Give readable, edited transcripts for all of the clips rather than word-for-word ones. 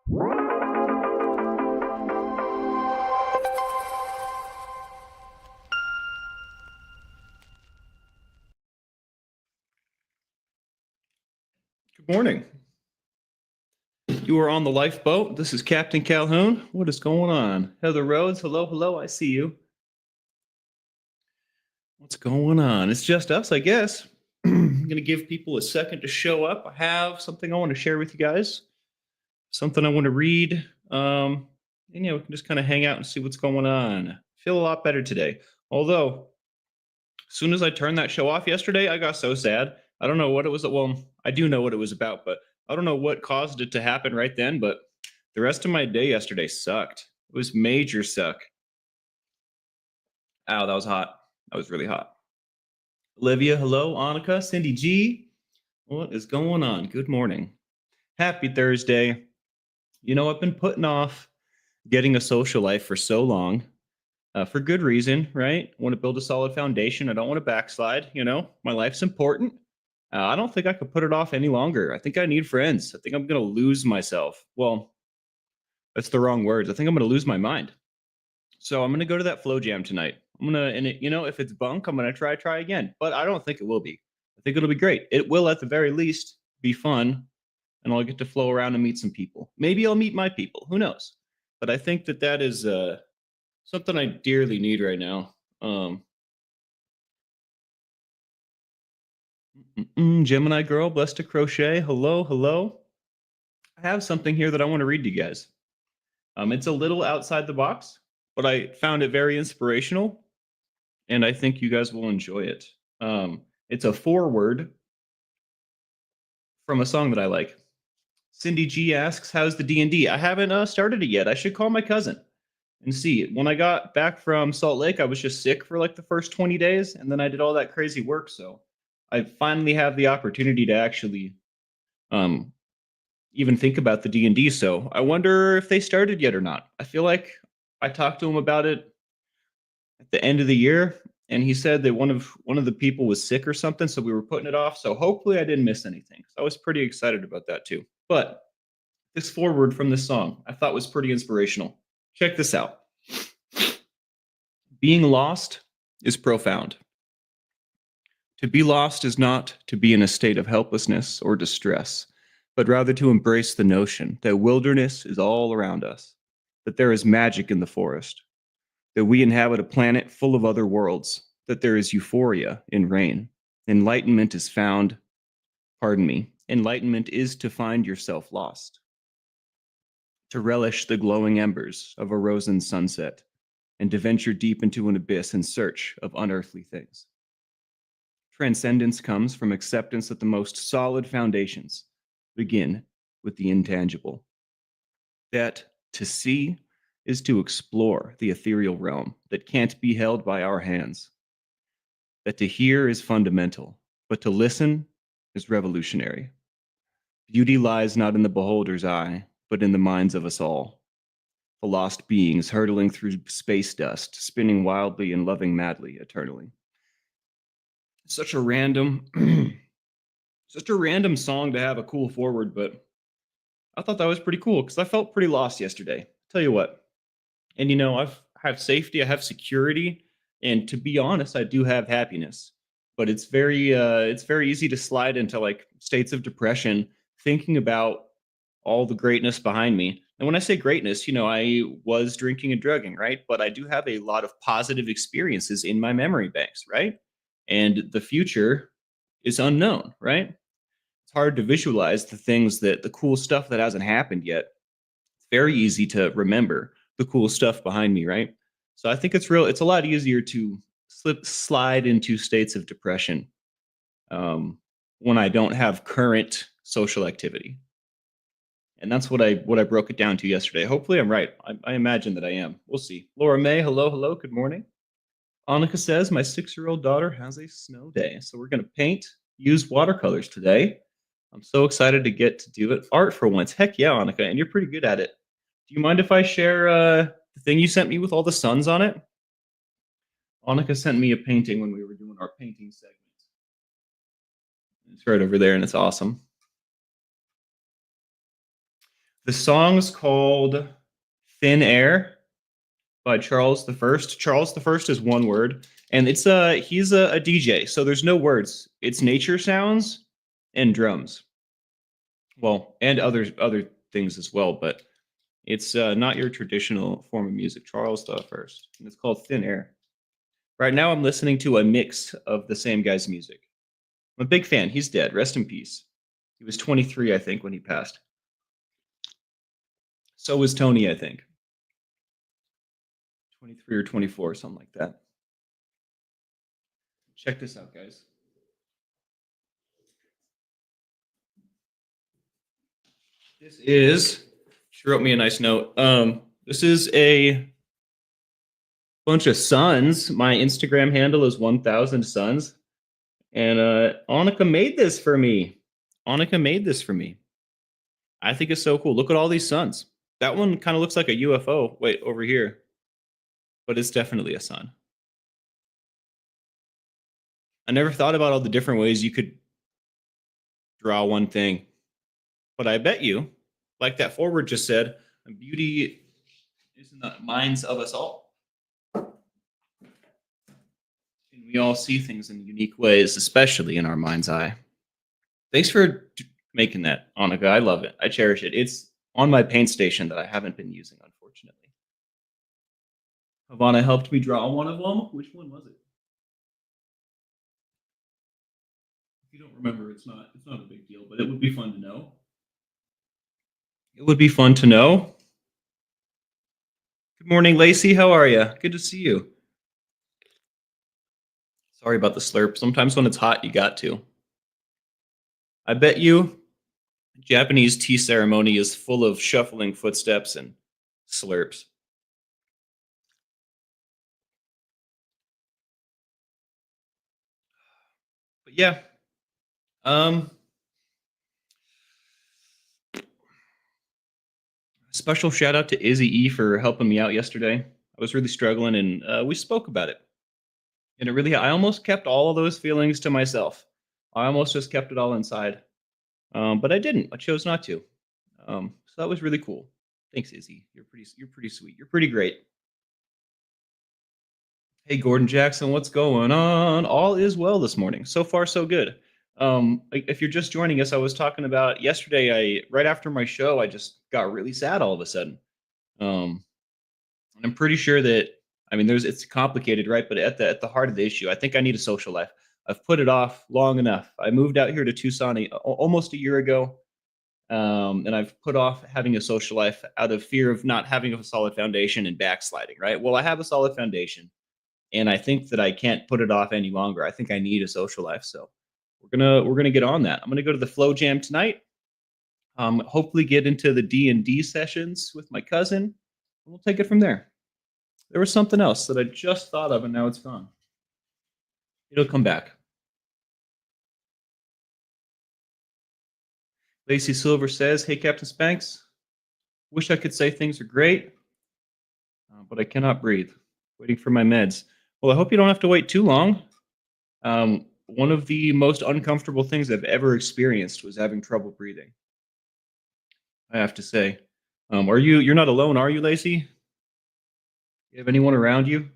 Good morning. You are on the lifeboat. This is Captain Calhoun. What is going on? Heather Rhodes, hello, hello. I see you. What's going on? It's just us, I guess. I'm going to give people a second to show up. I have something I want to share with you guys, something I want to read. And, we can just kind of hang out and see what's going on. Feel a lot better today. Although, as soon as I turned that show off yesterday, I got so sad. I don't know what it was. Well, I do know what it was about, but I don't know what caused it to happen right then. But the rest of my day yesterday sucked. It was major suck. Ow, that was hot. That was really hot. Olivia, hello. Annika, Cindy G. What is going on? Good morning. Happy Thursday. I've been putting off getting a social life for so long. For good reason, right? I want to build a solid foundation. I don't want to backslide. My life's important. I don't think I could put it off any longer. I think I need friends. I think I'm going to lose myself. Well, that's the wrong words. I think I'm going to lose my mind. So I'm going to go to that flow jam tonight. If it's bunk, I'm going to try again. But I don't think it will be. I think it'll be great. It will, at the very least, be fun. And I'll get to flow around and meet some people. Maybe I'll meet my people. Who knows? But I think that is something I dearly need right now. Gemini girl, blessed to crochet. Hello, hello. I have something here that I want to read to you guys. It's a little outside the box, but I found it very inspirational, and I think you guys will enjoy it. It's a foreword from a song that I like. Cindy G asks, "How's the D&D?" I haven't started it yet. I should call my cousin and see. When I got back from Salt Lake, I was just sick for like the first 20 days, and then I did all that crazy work. So I finally have the opportunity to actually even think about the D&D. So I wonder if they started yet or not. I feel like I talked to him about it at the end of the year, and he said that one of the people was sick or something, so we were putting it off. So hopefully I didn't miss anything. So I was pretty excited about that too. But this forward from this song I thought was pretty inspirational. Check this out. Being lost is profound. To be lost is not to be in a state of helplessness or distress, but rather to embrace the notion that wilderness is all around us, that there is magic in the forest, that we inhabit a planet full of other worlds, that there is euphoria in rain. Enlightenment is to find yourself lost, to relish the glowing embers of a rosen sunset, and to venture deep into an abyss in search of unearthly things. Transcendence comes from acceptance that the most solid foundations begin with the intangible. That to see is to explore the ethereal realm that can't be held by our hands. That to hear is fundamental, but to listen is revolutionary. Beauty lies not in the beholder's eye, but in the minds of us all. The lost beings hurtling through space dust, spinning wildly and loving madly eternally. Such a random song to have a cool forward, but I thought that was pretty cool because I felt pretty lost yesterday. Tell you what. And I have safety, I have security, and to be honest, I do have happiness. But it's very easy to slide into like states of depression, thinking about all the greatness behind me. And when I say greatness, I was drinking and drugging, right? But I do have a lot of positive experiences in my memory banks, right? And the future is unknown, right? It's hard to visualize the cool stuff that hasn't happened yet. It's very easy to remember the cool stuff behind me, right? So I think it's a lot easier to slide into states of depression when I don't have current social activity. And that's what I broke it down to yesterday. Hopefully I'm right. I imagine that I am. We'll see. Laura May, hello, good morning. Annika says, my 6-year-old daughter has a snow day. So we're going to use watercolors today. I'm so excited to get to do it. Art for once. Heck yeah, Annika. And you're pretty good at it. Do you mind if I share the thing you sent me with all the suns on it? Annika sent me a painting when we were doing our painting segment. It's right over there and it's awesome. The song's called Thin Air by Charles the First. Charles the First is one word, and he's a DJ, so there's no words. It's nature sounds and drums. Well, and other things as well, but it's not your traditional form of music. Charles the First, and it's called Thin Air. Right now, I'm listening to a mix of the same guy's music. I'm a big fan. He's dead. Rest in peace. He was 23, I think, when he passed. So was Tony, I think. 23 or 24, something like that. Check this out, guys. This is, she wrote me a nice note. This is a bunch of suns. My Instagram handle is 1000 suns. And Annika made this for me. Annika made this for me. I think it's so cool. Look at all these suns. That one kind of looks like a UFO. Wait, over here. But it's definitely a sun. I never thought about all the different ways you could draw one thing. But I bet you, like that forward just said, beauty is in the minds of us all. And we all see things in unique ways, especially in our mind's eye. Thanks for making that, Annika. I love it. I cherish it. It's on my paint station that I haven't been using, unfortunately. Havana helped me draw one of them. Which one was it? If you don't remember, it's not a big deal, but it would be fun to know. It would be fun to know. Good morning, Lacey. How are you? Good to see you. Sorry about the slurp. Sometimes when it's hot, you got to. I bet you Japanese tea ceremony is full of shuffling footsteps and slurps. But yeah. Special shout out to Izzy E for helping me out yesterday. I was really struggling, and we spoke about it. And I almost kept all of those feelings to myself. I almost just kept it all inside. But I didn't. I chose not to. So that was really cool. Thanks, Izzy. You're pretty sweet. You're pretty great. Hey, Gordon Jackson, what's going on? All is well this morning. So far, so good. If you're just joining us, I was talking about yesterday. Right after my show, I just got really sad all of a sudden. And I'm pretty sure that it's complicated, right? But at the heart of the issue, I think I need a social life. I've put it off long enough. I moved out here to Tucson almost a year ago, and I've put off having a social life out of fear of not having a solid foundation and backsliding. Right? Well, I have a solid foundation, and I think that I can't put it off any longer. I think I need a social life, so we're gonna get on that. I'm gonna go to the Flow Jam tonight. Hopefully, get into the D&D sessions with my cousin, and we'll take it from there. There was something else that I just thought of, and now it's gone. It'll come back. Lacey Silver says, "Hey, Captain Spanks. Wish I could say things are great, but I cannot breathe. Waiting for my meds." Well, I hope you don't have to wait too long. One of the most uncomfortable things I've ever experienced was having trouble breathing. I have to say. You're not alone, are you, Lacey? You have anyone around you?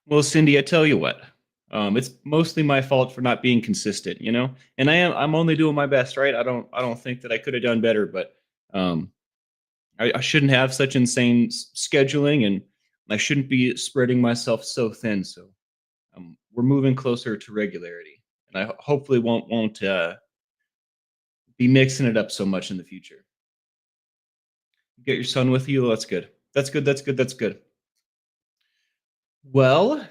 Well, Cindy, I tell you what. It's mostly my fault for not being consistent, and I'm only doing my best, right? I don't think that I could have done better, but I shouldn't have such insane scheduling, and I shouldn't be spreading myself so thin. So we're moving closer to regularity, and I hopefully won't be mixing it up so much in the future. Get your son with you. That's good. That's good. That's good. That's good. Well,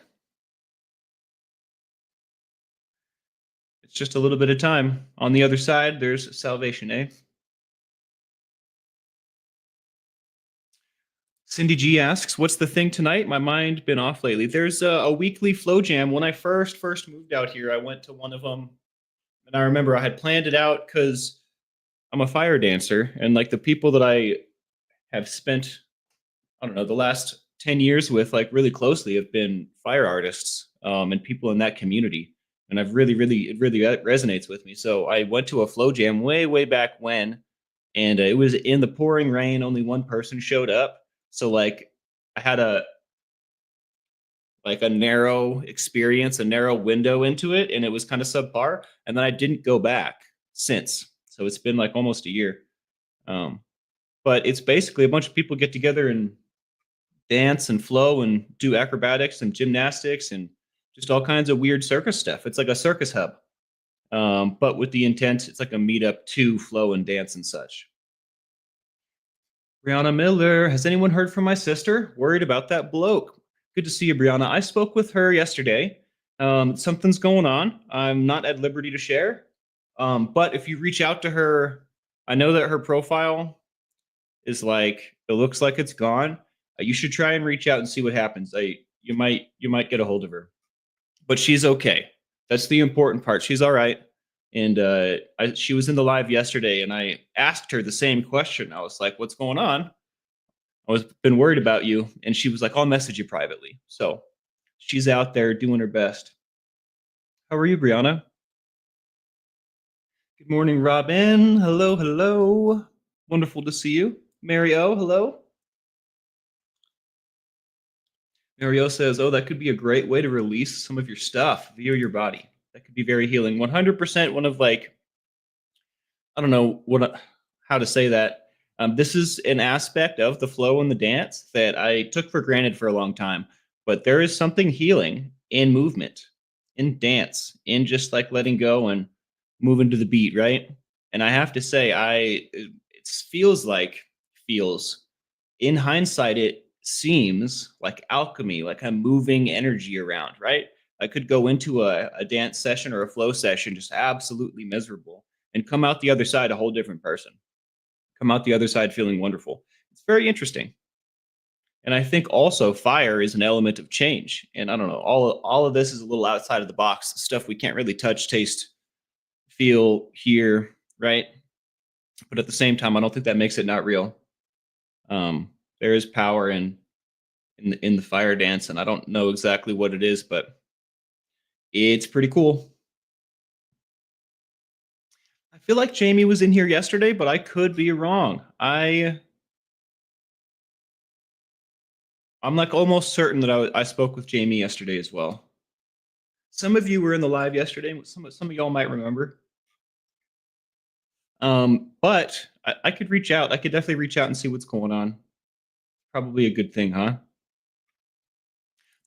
it's just a little bit of time. On the other side, there's salvation, eh? Cindy G asks, "What's the thing tonight? My mind been off lately." There's a weekly flow jam. When I first moved out here, I went to one of them, and I remember I had planned it out because I'm a fire dancer, and like the people that I have spent, I don't know, the last 10 years with, like really closely, have been fire artists and people in that community. and it really resonates with me. So I went to a flow jam way back when, and it was in the pouring rain. Only one person showed up, so like I had a narrow experience, a narrow window into it, and it was kind of subpar. And then I didn't go back since. So it's been like almost a year. Um, but it's basically a bunch of people get together and dance and flow and do acrobatics and gymnastics and just all kinds of weird circus stuff. It's like a circus hub, but with the intent, it's like a meetup to flow and dance and such. Brianna Miller, has anyone heard from my sister? Worried about that bloke. Good to see you, Brianna. I spoke with her yesterday. Something's going on. I'm not at liberty to share. But if you reach out to her, I know that her profile is like it looks like it's gone. You should try and reach out and see what happens. You might get a hold of her, but she's okay. That's the important part. She's all right. And she was in the live yesterday, and I asked her the same question. I was like, "What's going on? I was been worried about you," and she was like, "I'll message you privately." So she's out there doing her best. How are you, Brianna? Good morning, Robin. Hello, hello. Wonderful to see you. Mary O, hello. Mario says, "Oh, that could be a great way to release some of your stuff via your body. That could be very healing." 100% one of like, I don't know how to say that. This is an aspect of the flow and the dance that I took for granted for a long time. But there is something healing in movement, in dance, in just like letting go and moving to the beat, right? And I have to say, it feels in hindsight, it seems like alchemy, like I'm moving energy around, right? I could go into a dance session or a flow session just absolutely miserable and come out the other side a whole different person, come out the other side feeling wonderful. It's very interesting. And I think also fire is an element of change. And I don't know, all of this is a little outside of the box, stuff we can't really touch, taste, feel, hear, right? But at the same time, I don't think that makes it not real. There is power in the fire dance, and I don't know exactly what it is, but it's pretty cool. I feel like Jamie was in here yesterday, but I could be wrong. I'm like almost certain that I spoke with Jamie yesterday as well. Some of you were in the live yesterday. Some of y'all might remember. But I could reach out. I could definitely reach out and see what's going on. Probably a good thing, huh?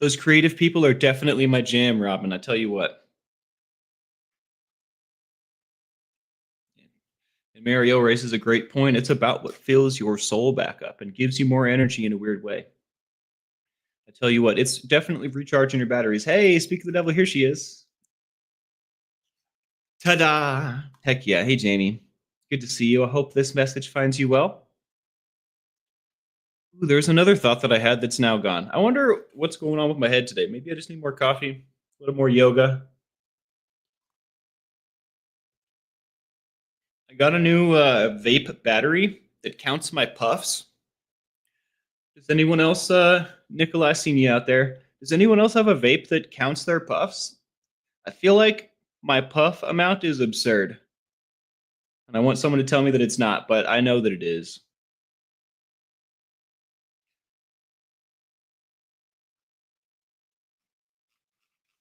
Those creative people are definitely my jam, Robin. I tell you what. And Mario raises a great point. It's about what fills your soul back up and gives you more energy in a weird way. I tell you what, it's definitely recharging your batteries. Hey, speak of the devil, here she is. Ta-da! Heck yeah. Hey, Jamie. Good to see you. I hope this message finds you well. Ooh, there's another thought that I had that's now gone. I wonder what's going on with my head today. Maybe I just need more coffee, a little more yoga. I got a new vape battery that counts my puffs. Does anyone else, Nikolai, seen you out there? Does anyone else have a vape that counts their puffs? I feel like my puff amount is absurd. And I want someone to tell me that it's not, but I know that it is.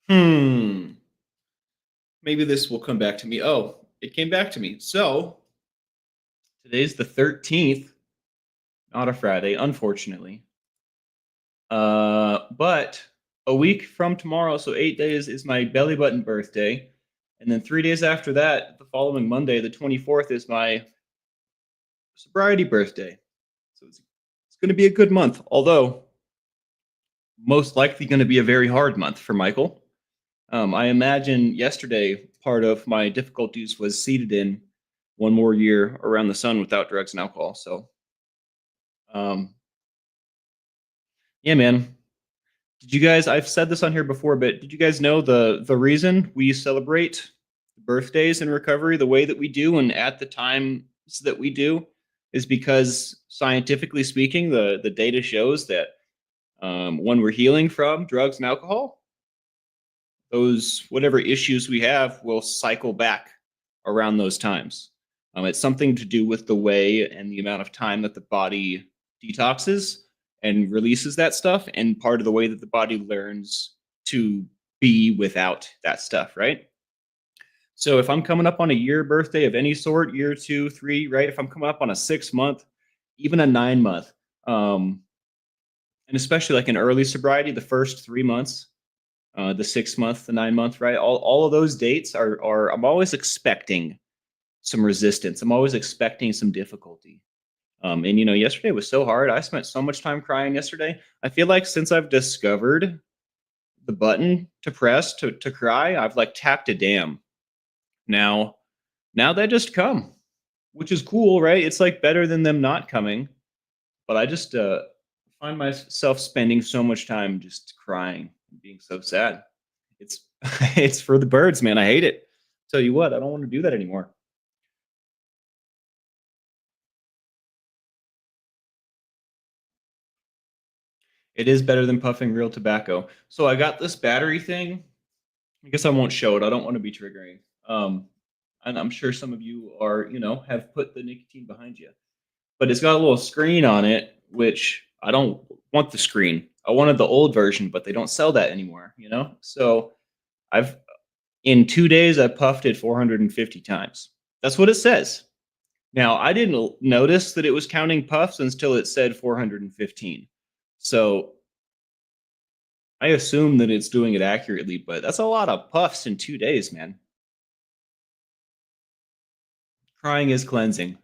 Hmm. Maybe this will come back to me. Oh, it came back to me. So today's the 13th, not a Friday, unfortunately. But a week from tomorrow, so 8 days, is my belly button birthday. And then 3 days after that, the following Monday, the 24th, is my sobriety birthday. So it's going to be a good month, although most likely going to be a very hard month for Michael. I imagine yesterday part of my difficulties was seated in one more year around the sun without drugs and alcohol. So, um, yeah, man. Did you guys? I've said this on here before, but did you guys know the reason we celebrate birthdays in recovery the way that we do and at the times that we do is because scientifically speaking, the data shows that when we're healing from drugs and alcohol, those whatever issues we have will cycle back around those times. It's something to do with the way and the amount of time that the body detoxes and releases that stuff, and part of the way that the body learns to be without that stuff, right? So if I'm coming up on a year birthday of any sort, year 2, 3, right? If I'm coming up on a 6 month, even a 9 month, um, and especially like in early sobriety, the first 3 months, the 6 month, the 9 month, right? All of those dates are I'm always expecting some resistance. I'm always expecting some difficulty. And yesterday was so hard. I spent so much time crying yesterday. I feel like since I've discovered the button to press to cry, I've like tapped a dam. Now they just come, which is cool, right? It's like better than them not coming. But I just find myself spending so much time just crying and being so sad. It's it's for the birds, man. I hate it. Tell you what, I don't want to do that anymore. It is better than puffing real tobacco. So I got this battery thing. I guess I won't show it. I don't want to be triggering. Um, and I'm sure some of you are, have put the nicotine behind you. But it's got a little screen on it, which I don't want the screen. I wanted the old version, but they don't sell that anymore. So I've in 2 days I puffed it 450 times. That's what it says. Now I didn't notice that it was counting puffs until it said 415. So I assume that it's doing it accurately, but that's a lot of puffs in 2 days, man. Crying is cleansing.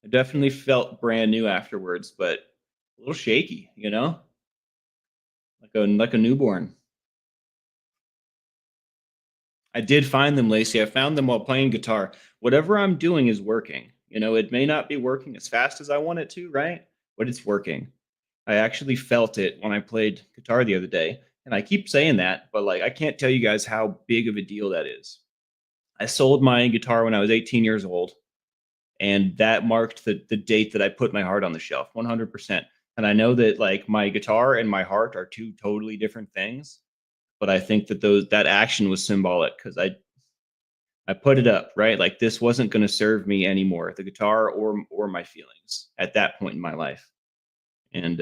I definitely felt brand new afterwards, but a little shaky, like a newborn. I did find them, Lacey. I found them while playing guitar. Whatever I'm doing is working. It may not be working as fast as I want it to, right? But it's working. I actually felt it when I played guitar the other day. And I keep saying that, but like I can't tell you guys how big of a deal that is. I sold my guitar when I was 18 years old, and that marked the date that I put my heart on the shelf, 100%. And I know that like my guitar and my heart are two totally different things, but I think that that action was symbolic because I put it up, right? Like this wasn't going to serve me anymore, the guitar or my feelings at that point in my life. And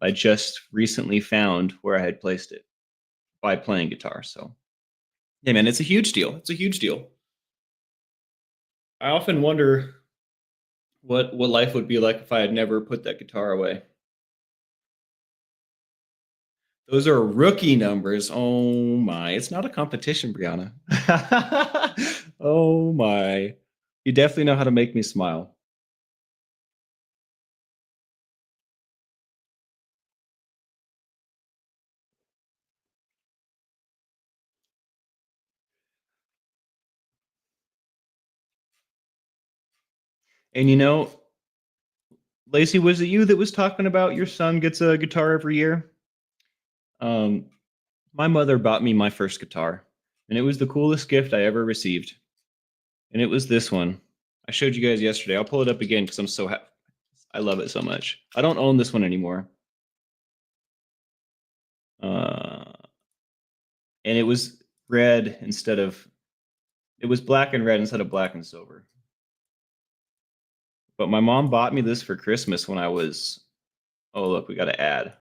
I just recently found where I had placed it by playing guitar. So, yeah, man, it's a huge deal. It's a huge deal. I often wonder what life would be like if I had never put that guitar away. Those are rookie numbers. Oh my. It's not a competition, Brianna. Oh my. You definitely know how to make me smile. And Lacey, was it you that was talking about your son gets a guitar every year? Um, my mother bought me my first guitar, and it was the coolest gift I ever received. And it was this one. I showed you guys yesterday. I'll pull it up again because I'm so happy. I love it so much. I don't own this one anymore. Uh, and it was red instead of, it was black and red instead of black and silver. But my mom bought me this for Christmas when I was, oh, look, we got to add.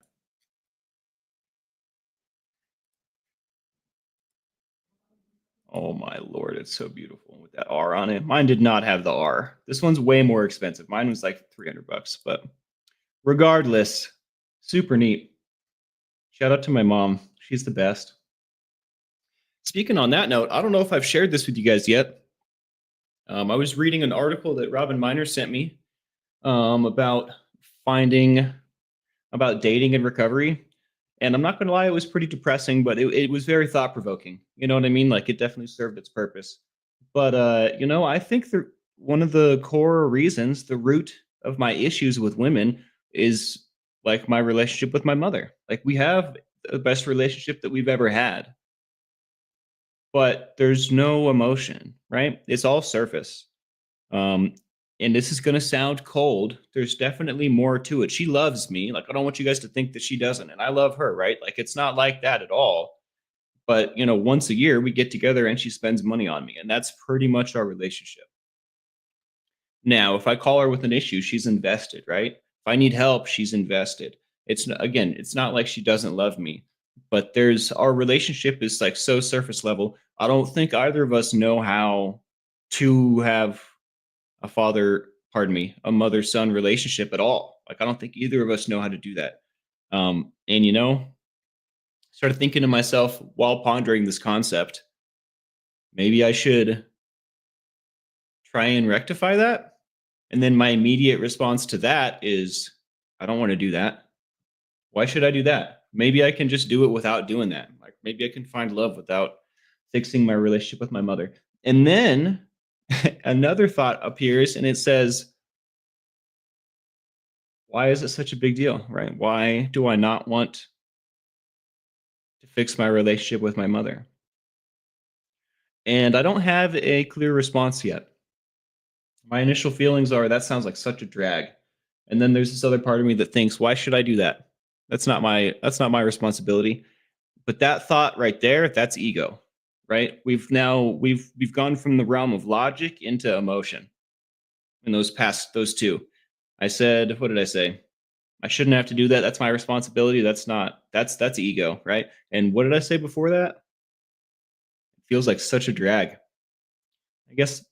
Oh my Lord, it's so beautiful with that R on it. Mine did not have the R. This one's way more expensive. Mine was like $300, but regardless, super neat. Shout out to my mom. She's the best. Speaking on that note, I don't know if I've shared this with you guys yet. I was reading an article that Robin Miner sent me about finding about dating and recovery. And I'm not going to lie, it was pretty depressing, but it was very thought provoking. You know what I mean? Like it definitely served its purpose. But I think one of the core reasons, the root of my issues with women is like my relationship with my mother. Like we have the best relationship that we've ever had, but there's no emotion, right? It's all surface. Um, and this is going to sound cold. There's definitely more to it. She loves me. Like, I don't want you guys to think that she doesn't. And I love her, right? Like, it's not like that at all. But, once a year we get together and she spends money on me, and that's pretty much our relationship. Now, if I call her with an issue, she's invested, right? If I need help, she's invested. Again, it's not like she doesn't love me, but there's our relationship is like so surface level. I don't think either of us know how to have a mother-son relationship at all. Like I don't think either of us know how to do that. And started thinking to myself while pondering this concept, maybe I should try and rectify that. And then my immediate response to that is, I don't want to do that. Why should I do that? Maybe I can just do it without doing that. Like maybe I can find love without fixing my relationship with my mother. And then another thought appears and it says, why is it such a big deal? Right? Why do I not want to fix my relationship with my mother? And I don't have a clear response yet. My initial feelings are that sounds like such a drag. And then there's this other part of me that thinks, why should I do that? That's not my responsibility. But that thought right there, that's ego. Right? We've gone from the realm of logic into emotion in those two. I said, what did I say? I shouldn't have to do that. That's my responsibility. That's ego, right? And what did I say before that? It feels like such a drag. I guess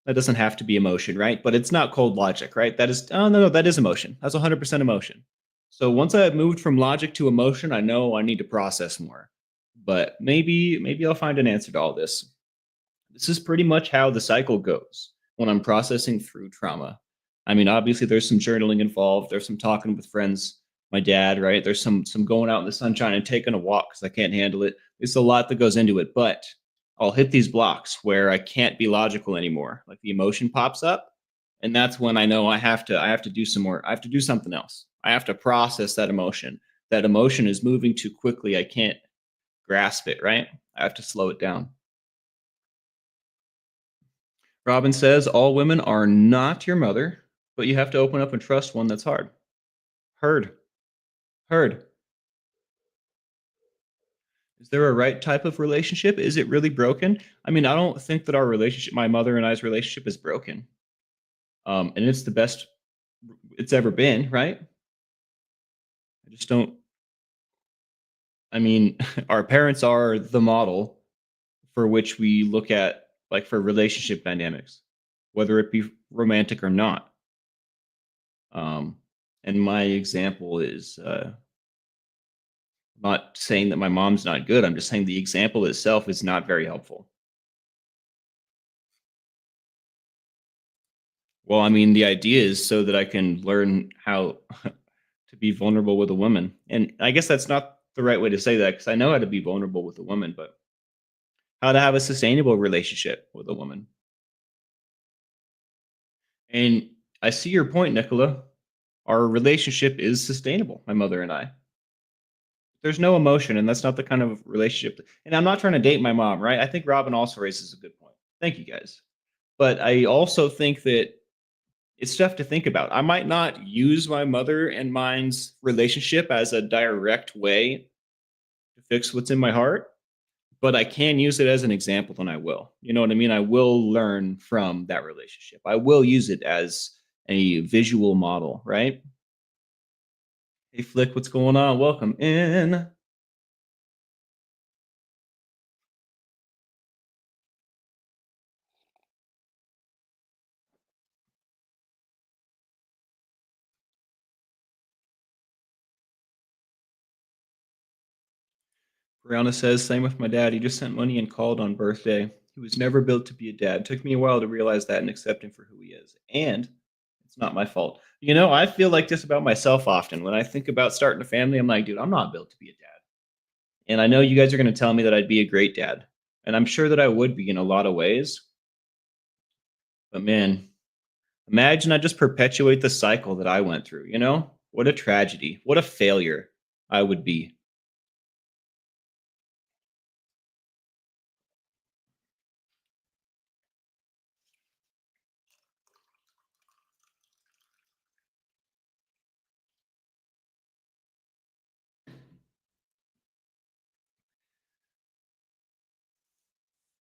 that doesn't have to be emotion, right? But it's not cold logic, right? That is oh no, no, that is emotion. That's 100% emotion. So once I have moved from logic to emotion, I know I need to process more. But maybe I'll find an answer to all this. This is pretty much how the cycle goes when I'm processing through trauma. I mean, obviously there's some journaling involved, there's some talking with friends, my dad, right? There's some going out in the sunshine and taking a walk cuz I can't handle it. There's a lot that goes into it, but I'll hit these blocks where I can't be logical anymore. Like the emotion pops up, and that's when I know I have to do some more. I have to do something else. I have to process that emotion. That emotion is moving too quickly. I can't grasp it, right? I have to slow it down. Robin says all women are not your mother, but you have to open up and trust one that's hard. Heard. Heard. Is there a right type of relationship? Is it really broken? I mean, I don't think that my mother and I's relationship is broken. And it's the best it's ever been, right? I just don't I mean, our parents are the model for which we look at like for relationship dynamics, whether it be romantic or not. Um, and my example is not saying that my mom's not good. I'm just saying the example itself is not very helpful. Well, I mean, the idea is so that I can learn how to be vulnerable with a woman. And I guess that's not the right way to say that because I know how to be vulnerable with a woman, but how to have a sustainable relationship with a woman. And I see your point, Nicola. Our relationship is sustainable, my mother and I. There's no emotion, and that's not the kind of relationship. And I'm not trying to date my mom, right? I think Robin also raises a good point. Thank you guys. But I also think that it's tough to think about. I might not use my mother and mine's relationship as a direct way to fix what's in my heart, but I can use it as an example and I will. You know what I mean? I will learn from that relationship. I will use it as a visual model, right? Hey Flick, what's going on? Welcome in. Brianna says, same with my dad. He just sent money and called on birthday. He was never built to be a dad. Took me a while to realize that and accept him for who he is. And it's not my fault. I feel like this about myself often. When I think about starting a family, I'm like, dude, I'm not built to be a dad. And I know you guys are going to tell me that I'd be a great dad. And I'm sure that I would be in a lot of ways. But man, imagine I just perpetuate the cycle that I went through, you know? What a tragedy. What a failure I would be.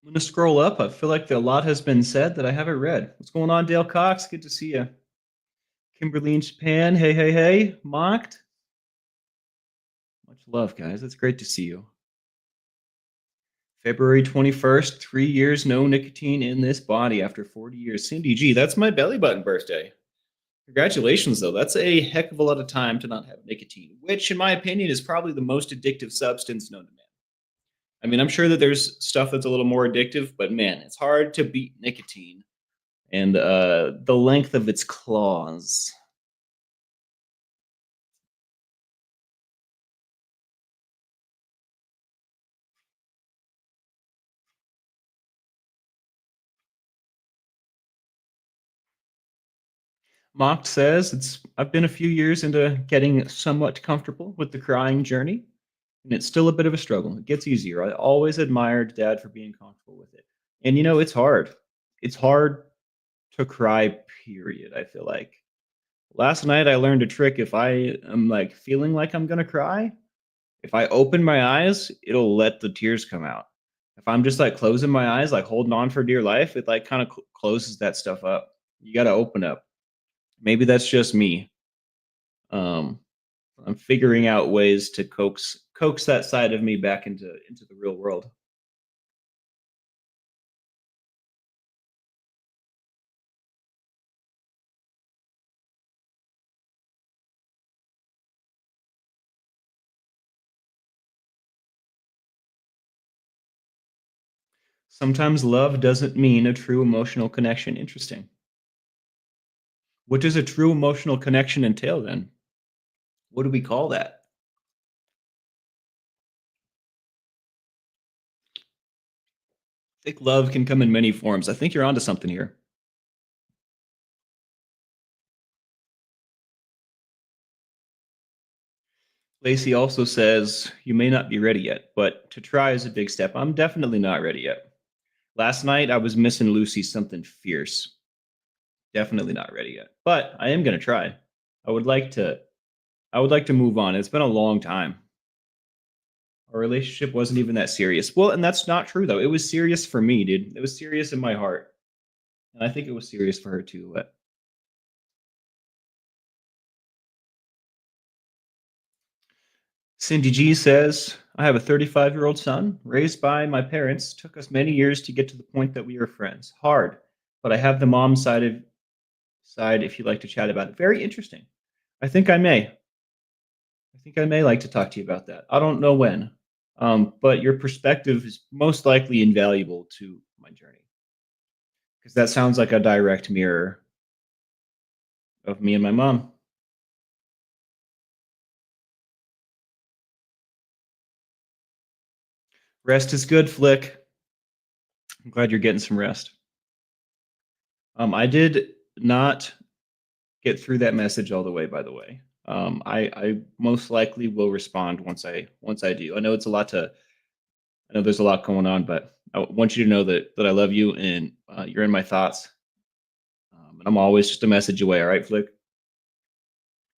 I'm gonna scroll up. I feel like a lot has been said that I haven't read. What's going on, Dale Cox? Good to see you. Kimberly in Japan. Hey, hey, hey. Mocked. Much love, guys. It's great to see you. February 21st, 3 years, no nicotine in this body after 40 years. Cindy G, that's my belly button birthday. Congratulations, though. That's a heck of a lot of time to not have nicotine, which, in my opinion, is probably the most addictive substance known to man. I mean, I'm sure that there's stuff that's a little more addictive, but man, it's hard to beat nicotine and the length of its claws. Mocked says it's I've been a few years into getting somewhat comfortable with the crying journey, and it's still a bit of a struggle. It gets easier. I always admired Dad for being comfortable with it. And it's hard. It's hard to cry, period. I feel like. Last night I learned a trick. If I am like feeling like I'm gonna cry, if I open my eyes, it'll let the tears come out. If I'm just like closing my eyes, like holding on for dear life, it like kind of closes that stuff up. You got to open up. Maybe that's just me. Um, I'm figuring out ways to coax that side of me back into the real world. Sometimes love doesn't mean a true emotional connection. Interesting. What does a true emotional connection entail then? What do we call that? I think love can come in many forms. I think you're onto something here. Lacey also says, you may not be ready yet, but to try is a big step. I'm definitely not ready yet. Last night I was missing Lucy something fierce. Definitely not ready yet. But I am gonna try. I would like to I would like to move on. It's been a long time. Our relationship wasn't even that serious. Well, and that's not true though. It was serious for me, dude. It was serious in my heart. And I think it was serious for her too. But Cindy G says, I have a 35-year-old son, raised by my parents. Took us many years to get to the point that we are friends. Hard, but I have the mom side if you'd like to chat about it. Very interesting. I think I may. I think I may like to talk to you about that. I don't know when, but your perspective is most likely invaluable to my journey because that sounds like a direct mirror of me and my mom. Rest is good, Flick. I'm glad you're getting some rest. I did not get through that message all the way, by the way. I most likely will respond once I do. I know there's a lot going on, but I want you to know that I love you and you're in my thoughts. And I'm always just a message away. All right, Flick.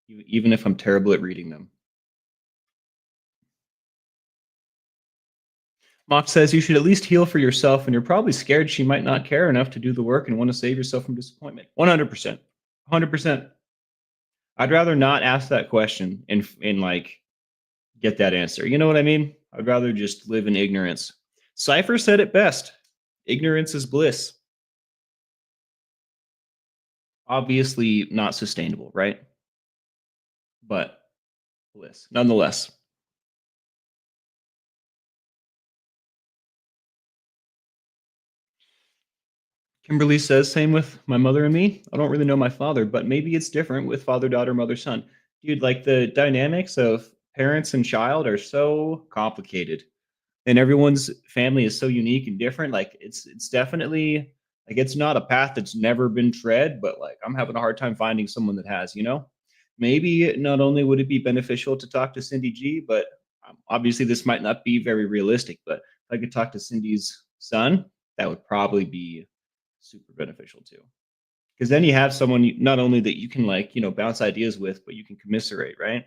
Even if I'm terrible at reading them. Mock says you should at least heal for yourself, and you're probably scared she might not care enough to do the work and want to save yourself from disappointment. 100%. 100%. I'd rather not ask that question and like get that answer. You know what I mean? I'd rather just live in ignorance. Cypher said it best. Ignorance is bliss. Obviously not sustainable, right? But bliss nonetheless. Kimberly says, same with my mother and me. I don't really know my father, but maybe it's different with father, daughter, mother, son. Dude, like the dynamics of parents and child are so complicated. And everyone's family is so unique and different. Like it's definitely like it's not a path that's never been tread, but like I'm having a hard time finding someone that has. Maybe not only would it be beneficial to talk to Cindy G, but obviously this might not be very realistic, but if I could talk to Cindy's son, that would probably be super beneficial too. Because then you have someone not only that you can bounce ideas with, but you can commiserate, right?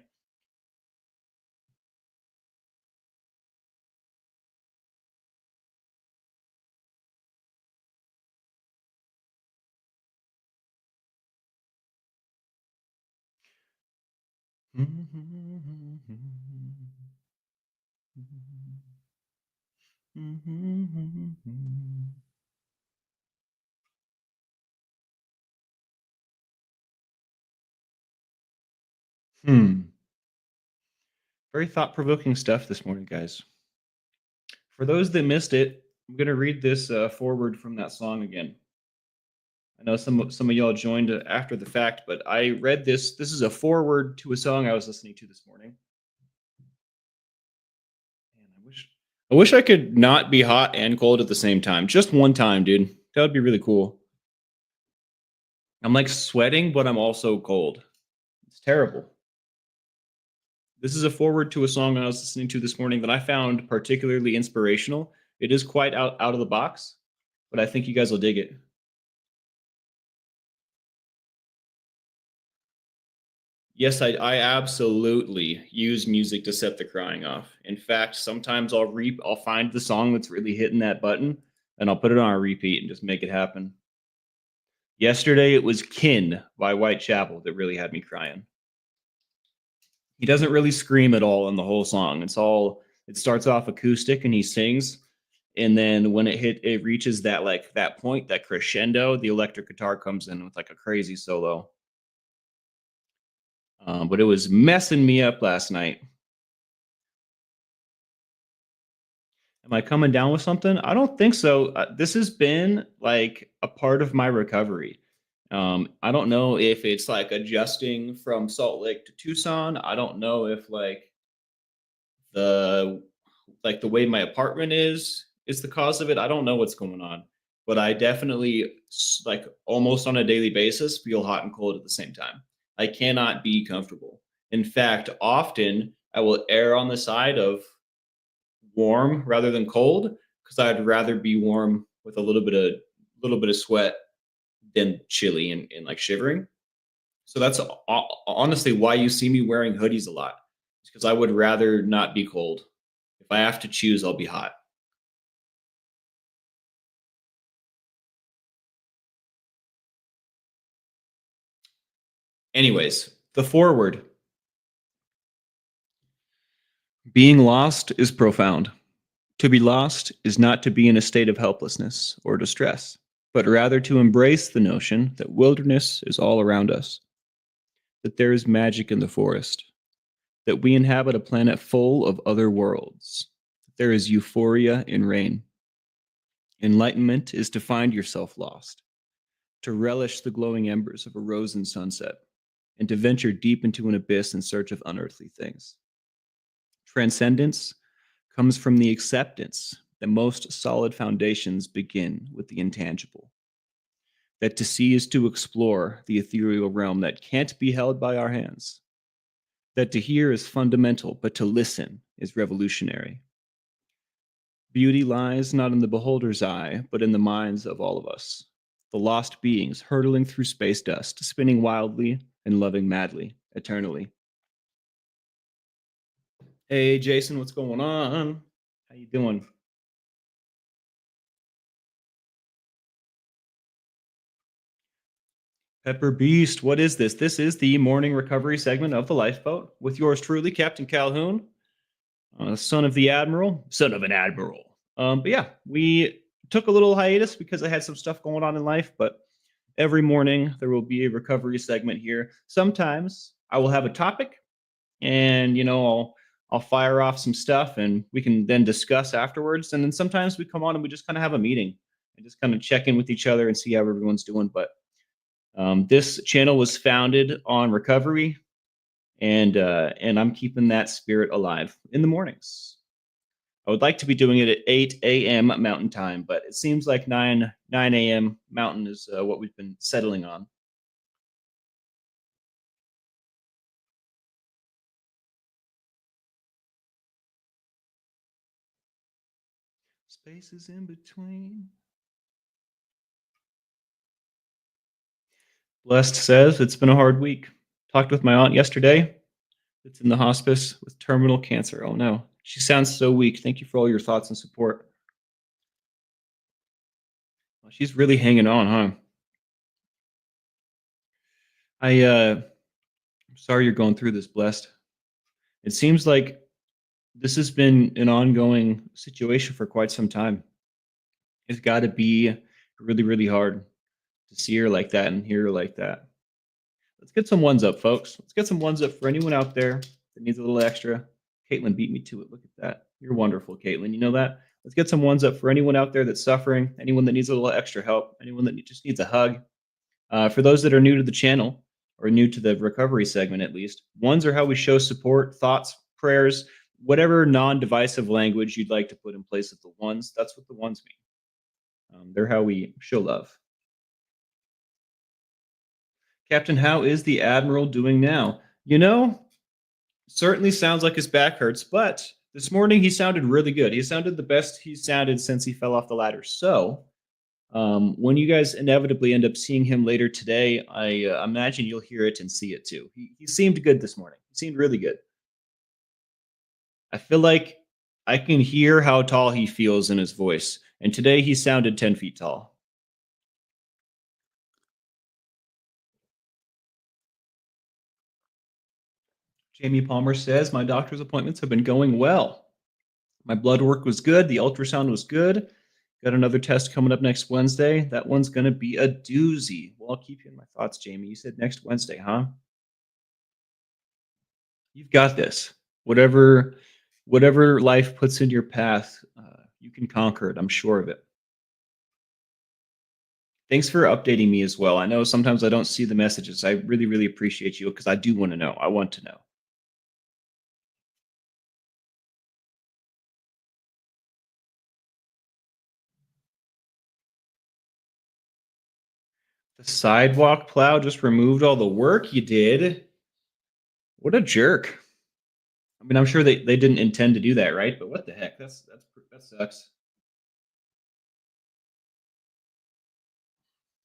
Hmm. Very thought-provoking stuff this morning, guys. For those that missed it, I'm gonna read this forward from that song again. I know some of y'all joined after the fact, but I read this. This is a forward to a song I was listening to this morning. Man, I wish I could not be hot and cold at the same time. Just one time, dude. That would be really cool. I'm like sweating, but I'm also cold. It's terrible. This is a forward to a song I was listening to this morning that I found particularly inspirational. It is quite out of the box, but I think you guys will dig it. Yes, I absolutely use music to set the crying off. In fact, sometimes I'll find the song that's really hitting that button and I'll put it on a repeat and just make it happen. Yesterday it was Kin by Whitechapel that really had me crying. He doesn't really scream at all in the whole song. It starts off acoustic and he sings, and then when it reaches that point, that crescendo, the electric guitar comes in with like a crazy solo. But it was messing me up last night. Am I coming down with something? I don't think so. This has been like a part of my recovery. I don't know if it's like adjusting from Salt Lake to Tucson. I don't know if the the way my apartment is the cause of it. I don't know what's going on, but I definitely like almost on a daily basis feel hot and cold at the same time. I cannot be comfortable. In fact, often I will err on the side of warm rather than cold because I'd rather be warm with a little bit of sweat than chilly and like shivering. So that's honestly why you see me wearing hoodies a lot. Because I would rather not be cold. If I have to choose, I'll be hot. Anyways, the forward. Being lost is profound. To be lost is not to be in a state of helplessness or distress, but rather to embrace the notion that wilderness is all around us, that there is magic in the forest, that we inhabit a planet full of other worlds, that there is euphoria in rain. Enlightenment is to find yourself lost, to relish the glowing embers of a rose in sunset, and to venture deep into an abyss in search of unearthly things. Transcendence comes from the acceptance that most solid foundations begin with the intangible. That to see is to explore the ethereal realm that can't be held by our hands. That to hear is fundamental, but to listen is revolutionary. Beauty lies not in the beholder's eye, but in the minds of all of us. The lost beings hurtling through space dust, spinning wildly and loving madly, eternally. Hey, Jason, what's going on? How you doing? Pepper Beast, what is this? This is the morning recovery segment of the Lifeboat with yours truly, Captain Calhoun, son of the Admiral, son of an Admiral. But yeah, we took a little hiatus because I had some stuff going on in life, but every morning there will be a recovery segment here. Sometimes I will have a topic and I'll fire off some stuff and we can then discuss afterwards. And then sometimes we come on and we just kind of have a meeting and just kind of check in with each other and see how everyone's doing. But this channel was founded on recovery, and I'm keeping that spirit alive in the mornings. I would like to be doing it at 8 a.m. Mountain Time, but it seems like 9 a.m. Mountain is what we've been settling on. Spaces in between. Blessed says it's been a hard week. Talked with my aunt yesterday. It's in the hospice with terminal cancer. Oh no, she sounds so weak. Thank you for all your thoughts and support. Well, she's really hanging on, huh? I I'm sorry you're going through this, blessed. It seems like this has been an ongoing situation for quite some time. It's got to be really, really hard to see her like that and hear her like that. Let's get some ones up, folks. Let's get some ones up for anyone out there that needs a little extra. Caitlin beat me to it. Look at that. You're wonderful, Caitlin. You know that? Let's get some ones up for anyone out there that's suffering, anyone that needs a little extra help, anyone that just needs a hug. For those that are new to the channel or new to the recovery segment, at least, ones are how we show support, thoughts, prayers, whatever non divisive language you'd like to put in place of the ones. That's what the ones mean. They're how we show love. Captain, how is the Admiral doing now? Certainly sounds like his back hurts, but this morning he sounded really good. He sounded the best he's sounded since he fell off the ladder. So, when you guys inevitably end up seeing him later today, I imagine you'll hear it and see it too. He seemed good this morning. He seemed really good. I feel like I can hear how tall he feels in his voice. And today he sounded 10 feet tall. Jamie Palmer says, my doctor's appointments have been going well. My blood work was good. The ultrasound was good. Got another test coming up next Wednesday. That one's going to be a doozy. Well, I'll keep you in my thoughts, Jamie. You said next Wednesday, huh? You've got this. Whatever life puts in your path, you can conquer it. I'm sure of it. Thanks for updating me as well. I know sometimes I don't see the messages. I really, really appreciate you because I do want to know. I want to know. The sidewalk plow just removed all the work you did. What a jerk. I mean, I'm sure they didn't intend to do that, right? But what the heck? That sucks.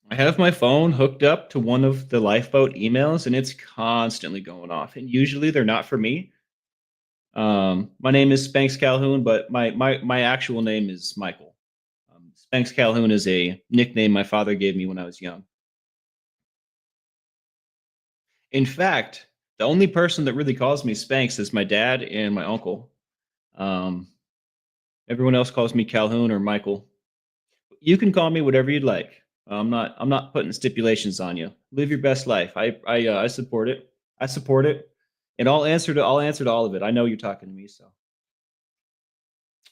I have my phone hooked up to one of the lifeboat emails and it's constantly going off. And usually they're not for me. My name is Spanx Calhoun, but my actual name is Michael. Spanx Calhoun is a nickname my father gave me when I was young. In fact, the only person that really calls me Spanx is my dad and my uncle. Um, Everyone else calls me Calhoun or Michael. You can call me whatever you'd like. I'm not putting stipulations on you. Live your best life. I support it. I support it, and I'll answer to all of it. I know you're talking to me, so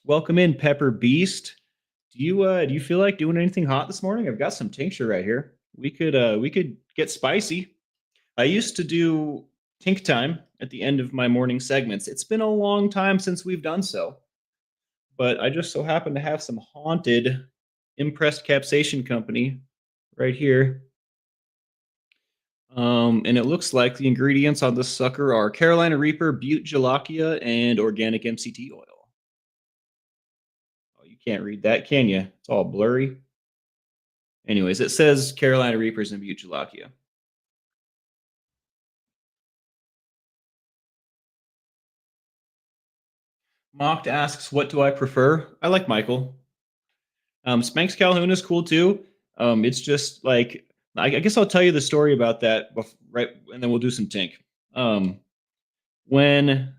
welcome in, Pepper Beast. Do you feel like doing anything hot this morning? I've got some tincture right here. We could get spicy. I used to do Tink Time at the end of my morning segments. It's been a long time since we've done so, but I just so happen to have some haunted Impressed Capsation Company right here. And it looks like the ingredients on this sucker are Carolina Reaper, Butte Jalakia, and organic MCT oil. Oh, you can't read that, can you? It's all blurry. Anyways, it says Carolina Reapers and Butte Jalakia. Mocked asks, what do I prefer? I like Michael. Spanx Calhoun is cool too. It's just like I guess I'll tell you the story about that right, and then we'll do some Tink. When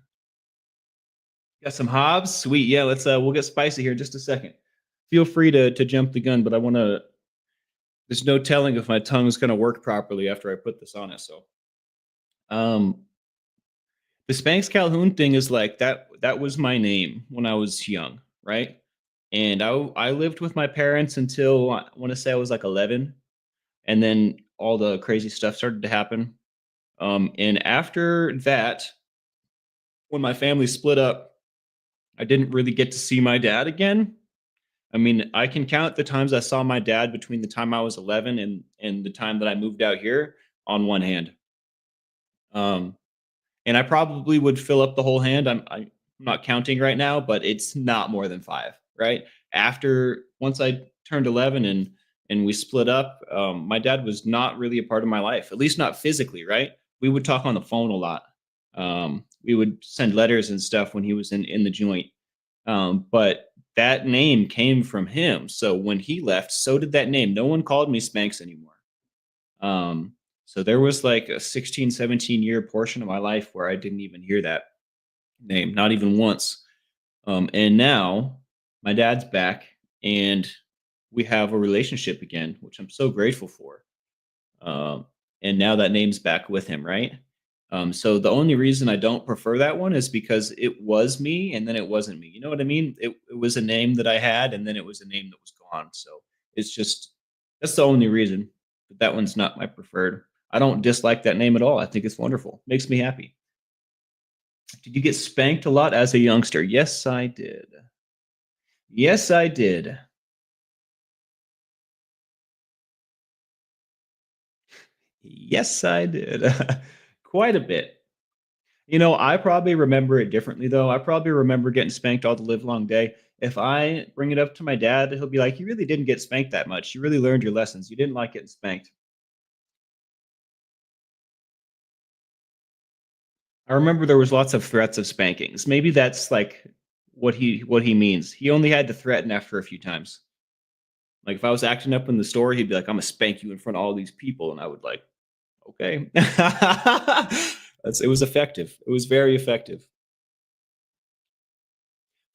got some Hobbs, sweet, yeah. We'll get spicy here in just a second. Feel free to jump the gun, but I want to. There's no telling if my tongue's going to work properly after I put this on it. So, um, the Spanx Calhoun thing is like that. That was my name when I was young, right? And I lived with my parents until I want to say I was like 11, and then all the crazy stuff started to happen. And after that, when my family split up, I didn't really get to see my dad again. I mean, I can count the times I saw my dad between the time I was 11 and the time that I moved out here on one hand. Um, and I probably would fill up the whole hand. I'm not counting right now, but it's not more than five, right? After once I turned 11 and we split up, my dad was not really a part of my life, at least not physically, right? We would talk on the phone a lot. We would send letters and stuff when he was in the joint. But that name came from him. So when he left, so did that name. No one called me Spanx anymore. So there was like a 16, 17-year portion of my life where I didn't even hear that name, not even once. And now my dad's back and we have a relationship again, which I'm so grateful for. Um, and now that name's back with him, right? So the only reason I don't prefer that one is because it was me and then it wasn't me. You know what I mean? It was a name that I had and then it was a name that was gone. So it's just that's the only reason. But that one's not my preferred. I don't dislike that name at all. I think it's wonderful. Makes me happy. Did you get spanked a lot as a youngster? Yes, I did. Yes, I did. Yes, I did. Quite a bit. I probably remember it differently though. I probably remember getting spanked all the live long day. If I bring it up to my dad, he'll be like, "You really didn't get spanked that much. You really learned your lessons. You didn't like getting spanked." I remember there was lots of threats of spankings. Maybe that's like what he means. He only had to threaten after a few times. Like if I was acting up in the store, he'd be like, "I'm gonna spank you in front of all these people," and I would like, "Okay." It was effective. It was very effective.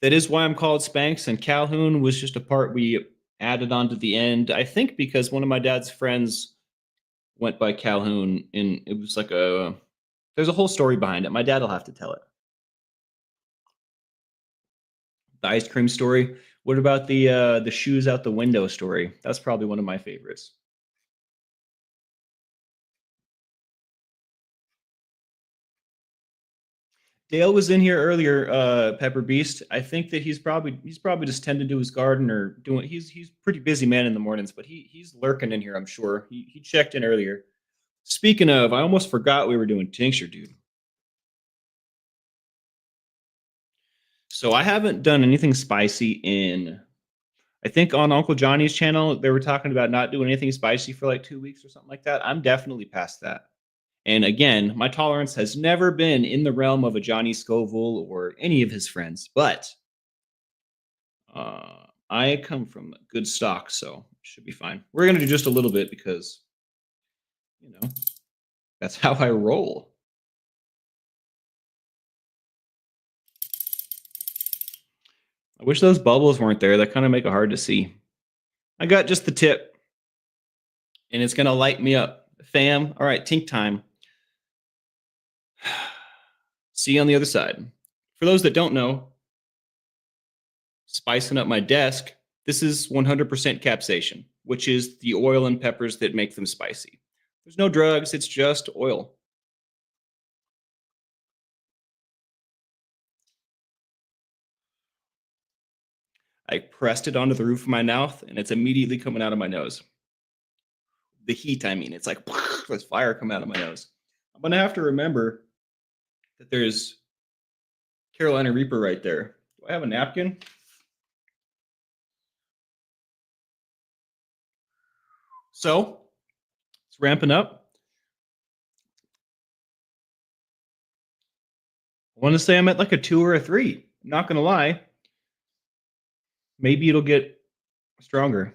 That is why I'm called Spanx, and Calhoun was just a part we added on to the end. I think because one of my dad's friends went by Calhoun, and it was like a there's a whole story behind it. My dad'll have to tell it. The ice cream story. What about the shoes out the window story? That's probably one of my favorites. Dale was in here earlier, Pepper Beast. I think that he's probably just tending to his garden or doing he's pretty busy man in the mornings, but he's lurking in here, I'm sure. He checked in earlier. Speaking of, I almost forgot we were doing tincture, dude. So I haven't done anything spicy in I think on Uncle Johnny's channel, they were talking about not doing anything spicy for like 2 weeks or something like that. I'm definitely past that. And again, my tolerance has never been in the realm of a Johnny Scoville or any of his friends, but I come from good stock, so it should be fine. We're gonna do just a little bit because you know that's how I roll. I wish those bubbles weren't there. That kind of make it hard to see. I got just the tip, and it's gonna light me up, fam. All right, tink time. See you on the other side. For those that don't know, spicing up my desk, this is 100% capsaicin, which is the oil and peppers that make them spicy. There's no drugs, it's just oil. I pressed it onto the roof of my mouth and it's immediately coming out of my nose. The heat, I mean, it's like there's fire coming out of my nose. I'm gonna have to remember that there's Carolina Reaper right there. Do I have a napkin? So it's ramping up. I want to say I'm at like a 2 or a 3. I'm not gonna lie. Maybe it'll get stronger.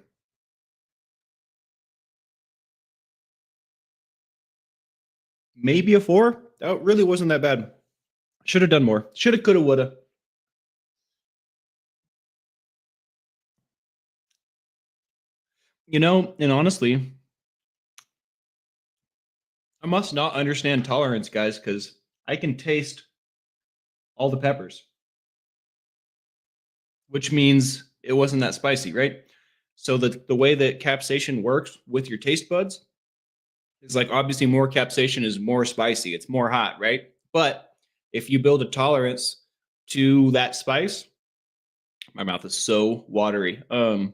Maybe a 4. That really wasn't that bad. Should have done more. Shoulda, coulda, woulda. And honestly, I must not understand tolerance, guys, because I can taste all the peppers, which means it wasn't that spicy, right? So the way that capsaicin works with your taste buds is like obviously more capsaicin is more spicy, it's more hot, right? But if you build a tolerance to that spice, my mouth is so watery. If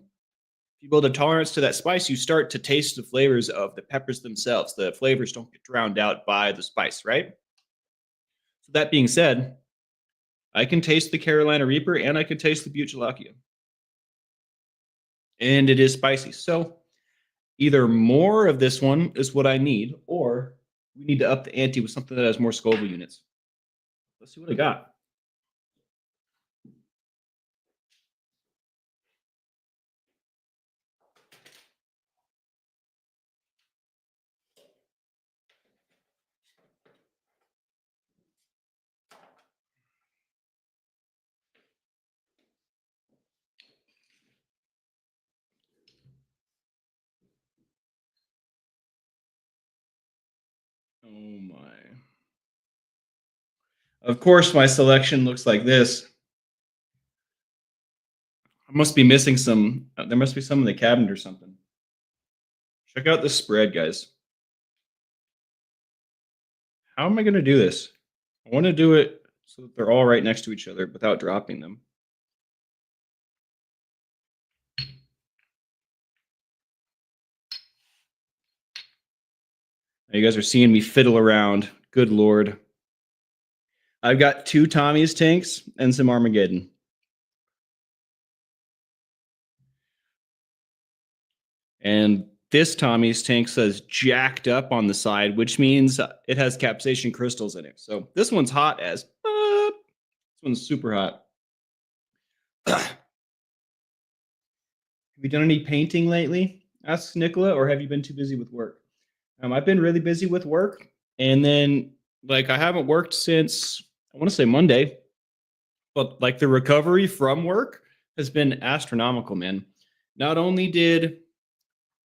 you build a tolerance to that spice, you start to taste the flavors of the peppers themselves. The flavors don't get drowned out by the spice, right? So that being said, I can taste the Carolina Reaper and I can taste the Butylakia. And it is spicy. So either more of this one is what I need, or we need to up the ante with something that has more Scoville units. Let's see what I got. Oh my. Of course, my selection looks like this. I must be missing some. There must be some in the cabinet or something. Check out this spread, guys. How am I going to do this? I want to do it so that they're all right next to each other without dropping them. Now you guys are seeing me fiddle around. Good Lord. I've got 2 Tommy's tanks and some Armageddon. And this Tommy's tank says jacked up on the side, which means it has capsaicin crystals in it. So this one's hot as this one's super hot. Have you done any painting lately? Asks Nicola, or have you been too busy with work? I've been really busy with work, and then like I haven't worked since I want to say Monday, but like the recovery from work has been astronomical, man. Not only did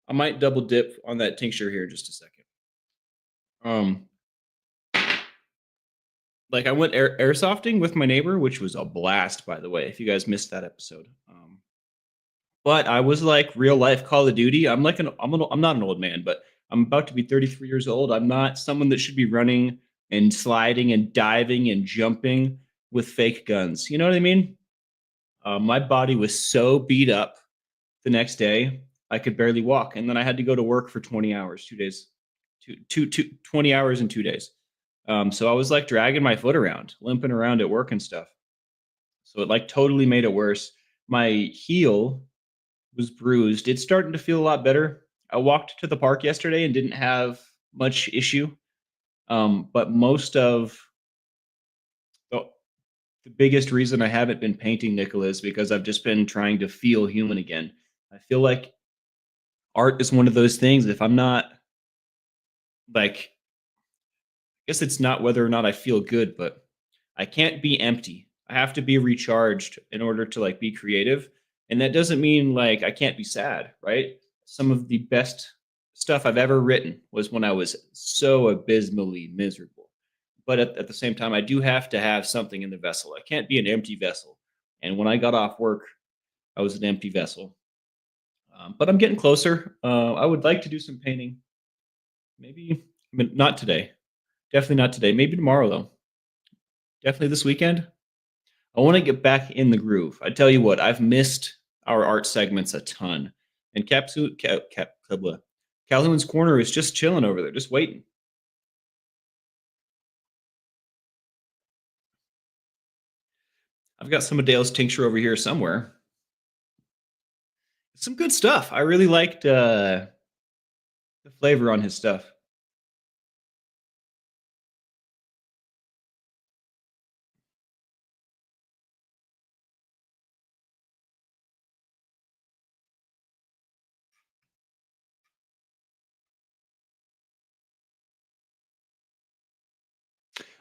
I might double dip on that tincture here in just a second. Um, like I went airsofting with my neighbor, which was a blast, by the way. If you guys missed that episode, but I was like real life Call of Duty. I'm like I'm not an old man, but I'm about to be 33 years old. I'm not someone that should be running and sliding and diving and jumping with fake guns. You know what I mean? My body was so beat up the next day, I could barely walk. And then I had to go to work for 20 hours, 2 days, 20 hours in 2 days. So I was like dragging my foot around, limping around at work and stuff. So it like totally made it worse. My heel was bruised. It's starting to feel a lot better. I walked to the park yesterday and didn't have much issue. But most of the biggest reason I haven't been painting Nicola is because I've just been trying to feel human again. I feel like art is one of those things. If I'm not like, I guess it's not whether or not I feel good, but I can't be empty. I have to be recharged in order to like be creative. And that doesn't mean like I can't be sad, right? Some of the best stuff I've ever written was when I was so abysmally miserable. But at the same time, I do have to have something in the vessel. I can't be an empty vessel. And when I got off work, I was an empty vessel. But I'm getting closer. I would like to do some painting. Maybe, but not today. Definitely not today. Maybe tomorrow, though. Definitely this weekend. I want to get back in the groove. I tell you what, I've missed our art segments a ton. And Calhoun's Corner is just chilling over there, just waiting. I've got some of Dale's tincture over here somewhere. Some good stuff. I really liked the flavor on his stuff.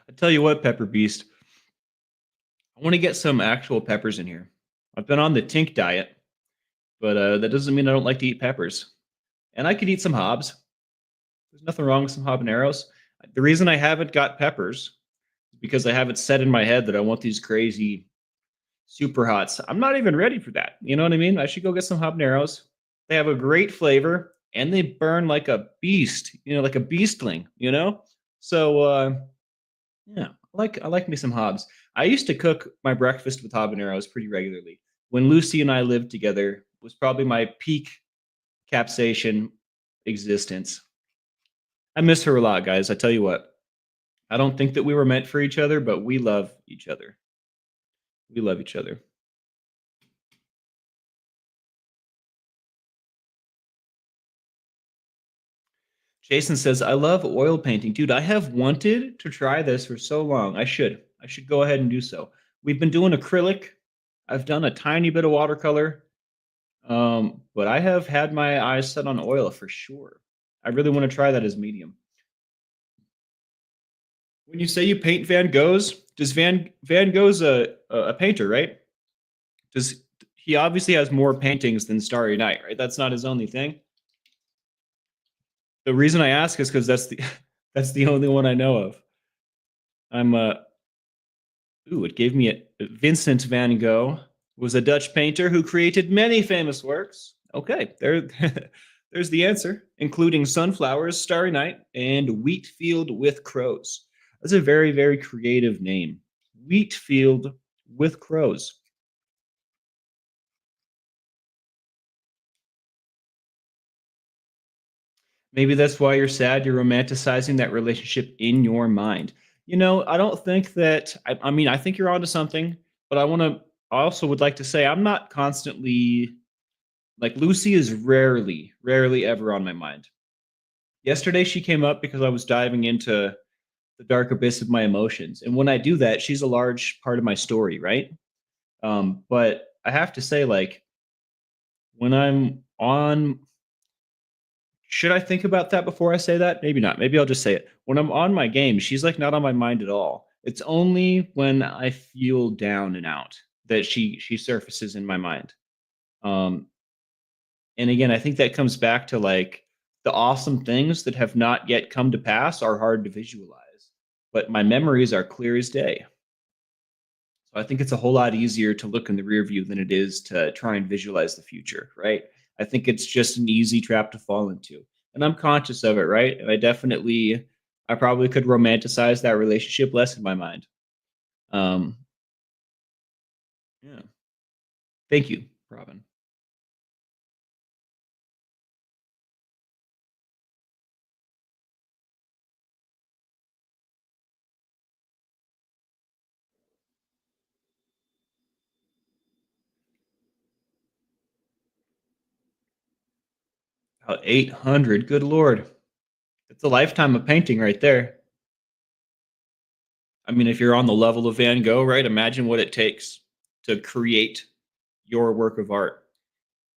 I tell you what, Pepper Beast, I want to get some actual peppers in here. I've been on the tink diet, but that doesn't mean I don't like to eat peppers. And I could eat some hobs. There's nothing wrong with some habaneros. The reason I haven't got peppers is because I have it set in my head that I want these crazy super hots. I'm not even ready for that. You know what I mean? I should go get some habaneros. They have a great flavor and they burn like a beast, like a beastling, So yeah, I like me some hobs. I used to cook my breakfast with habaneros pretty regularly. When Lucy and I lived together, was probably my peak capsation existence. I miss her a lot, guys. I tell you what. I don't think that we were meant for each other, but we love each other. We love each other. Jason says, I love oil painting. Dude, I have wanted to try this for so long. I should. I should go ahead and do so. We've been doing acrylic. I've done a tiny bit of watercolor. But I have had my eyes set on oil for sure. I really want to try that as medium. When you say you paint Van Goghs, does Van Gogh's a painter, right? Does he obviously has more paintings than Starry Night, right? That's not his only thing. The reason I ask is because That's the only one I know of. I'm ooh, it gave me a Vincent van Gogh was a Dutch painter who created many famous works. Okay, there there's the answer, including Sunflowers, Starry Night, and Wheat Field with Crows. That's a very, very creative name. Wheat Field with Crows. Maybe that's why you're sad. You're romanticizing that relationship in your mind. I don't think that. I mean, I think you're onto something, but I want to. I also would like to say I'm not constantly like Lucy is rarely, rarely ever on my mind. Yesterday, she came up because I was diving into the dark abyss of my emotions, and when I do that, she's a large part of my story, right? But I have to say, like when I'm on should I think about that before I say that? Maybe not. Maybe I'll just say it. When I'm on my game, she's like not on my mind at all. It's only when I feel down and out that she surfaces in my mind. Um, and again, I think that comes back to like the awesome things that have not yet come to pass are hard to visualize, but my memories are clear as day. So I think it's a whole lot easier to look in the rear view than it is to try and visualize the future, right? I think it's just an easy trap to fall into. And I'm conscious of it, right? And I probably could romanticize that relationship less in my mind. Um, yeah. Thank you, Robin. About 800. Good Lord. It's a lifetime of painting right there. I mean, if you're on the level of Van Gogh, right? Imagine what it takes to create your work of art.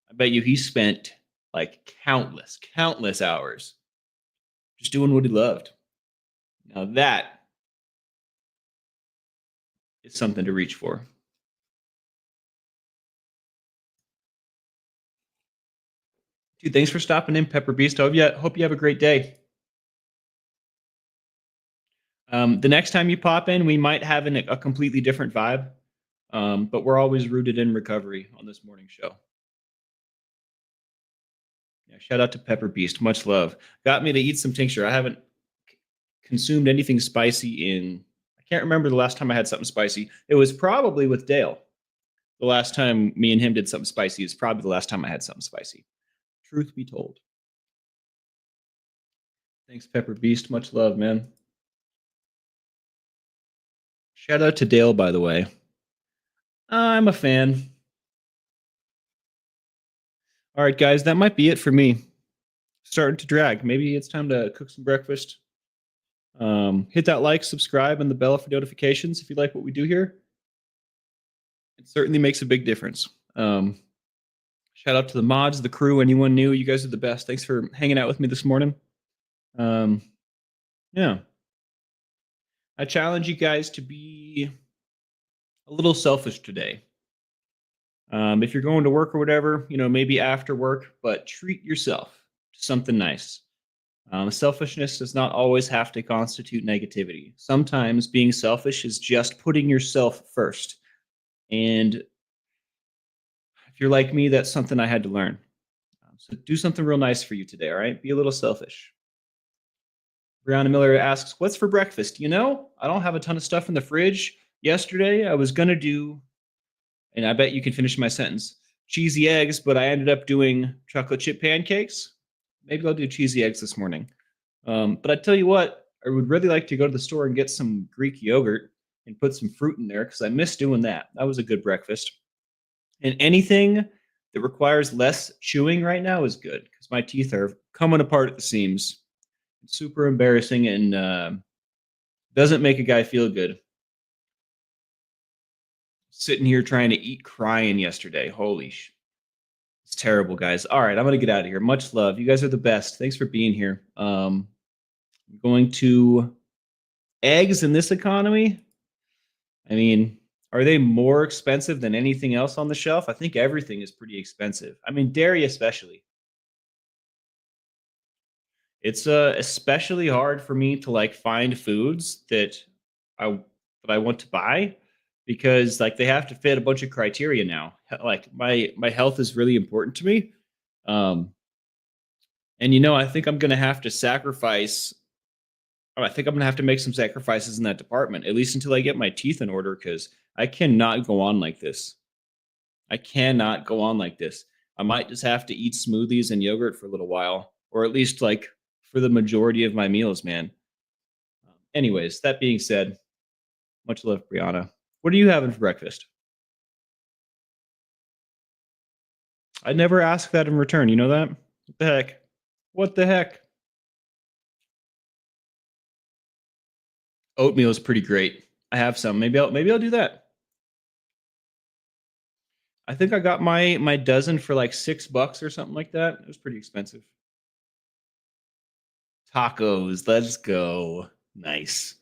I bet you he spent like countless, countless hours just doing what he loved. Now that is something to reach for. Dude, thanks for stopping in, Pepper Beast. Hope you have a great day. The next time you pop in, we might have a completely different vibe, but we're always rooted in recovery on this morning show. Yeah, shout out to Pepper Beast. Much love. Got me to eat some tincture. I haven't consumed anything spicy in. I can't remember the last time I had something spicy. It was probably with Dale. The last time me and him did something spicy is probably the last time I had something spicy. Truth be told. Thanks, Pepper Beast. Much love, man. Shout out to Dale, by the way. I'm a fan. All right, guys, that might be it for me. Starting to drag. Maybe it's time to cook some breakfast. Hit that like, subscribe, and the bell for notifications if you like what we do here. It certainly makes a big difference. Shout out to the mods, the crew, anyone new. You guys are the best. Thanks for hanging out with me this morning. Um, yeah. I challenge you guys to be a little selfish today. If you're going to work or whatever, maybe after work, but treat yourself to something nice. Selfishness does not always have to constitute negativity. Sometimes being selfish is just putting yourself first. And if you're like me, that's something I had to learn. So do something real nice for you today, all right? Be a little selfish. Brianna Miller asks, "What's for breakfast?" I don't have a ton of stuff in the fridge. Yesterday, I was going to do, and I bet you can finish my sentence, cheesy eggs, but I ended up doing chocolate chip pancakes. Maybe I'll do cheesy eggs this morning. But I tell you what, I would really like to go to the store and get some Greek yogurt and put some fruit in there because I miss doing that. That was a good breakfast. And anything that requires less chewing right now is good because my teeth are coming apart at the seams. It's super embarrassing and doesn't make a guy feel good. Sitting here trying to eat crying yesterday. It's terrible, guys. All right, I'm gonna get out of here. Much love. You guys are the best. Thanks for being here. I'm going to eggs in this economy. I mean, are they more expensive than anything else on the shelf? I think everything is pretty expensive. I mean, dairy especially. It's especially hard for me to like find foods I that I want to buy because like they have to fit a bunch of criteria now. Like my health is really important to me. Um and I think I'm going to have to sacrifice I think I'm going to have to make some sacrifices in that department at least until I get my teeth in order cuz I cannot go on like this. I cannot go on like this. I might just have to eat smoothies and yogurt for a little while or at least like for the majority of my meals, man. Anyways, that being said, much love, Brianna. What are you having for breakfast? I never ask that in return. You know that? What the heck? What the heck? Oatmeal is pretty great. I have some. Maybe I'll do that. I think I got my dozen for like $6 or something like that. It was pretty expensive. Tacos. Let's go. Nice.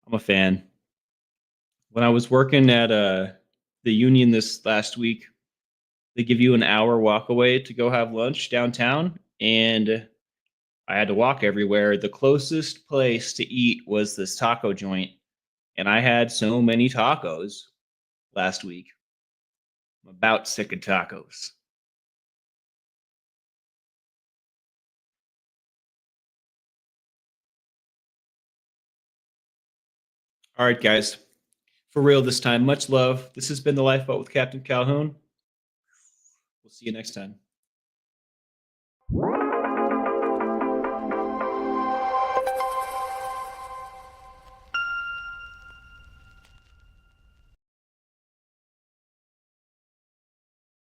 I'm a fan. When I was working at the union this last week, they give you an hour walk away to go have lunch downtown, and I had to walk everywhere. The closest place to eat was this taco joint, and I had so many tacos last week. I'm about sick of tacos. All right, guys. For real this time, much love. This has been the Lifeboat with Captain Calhoun. We'll see you next time.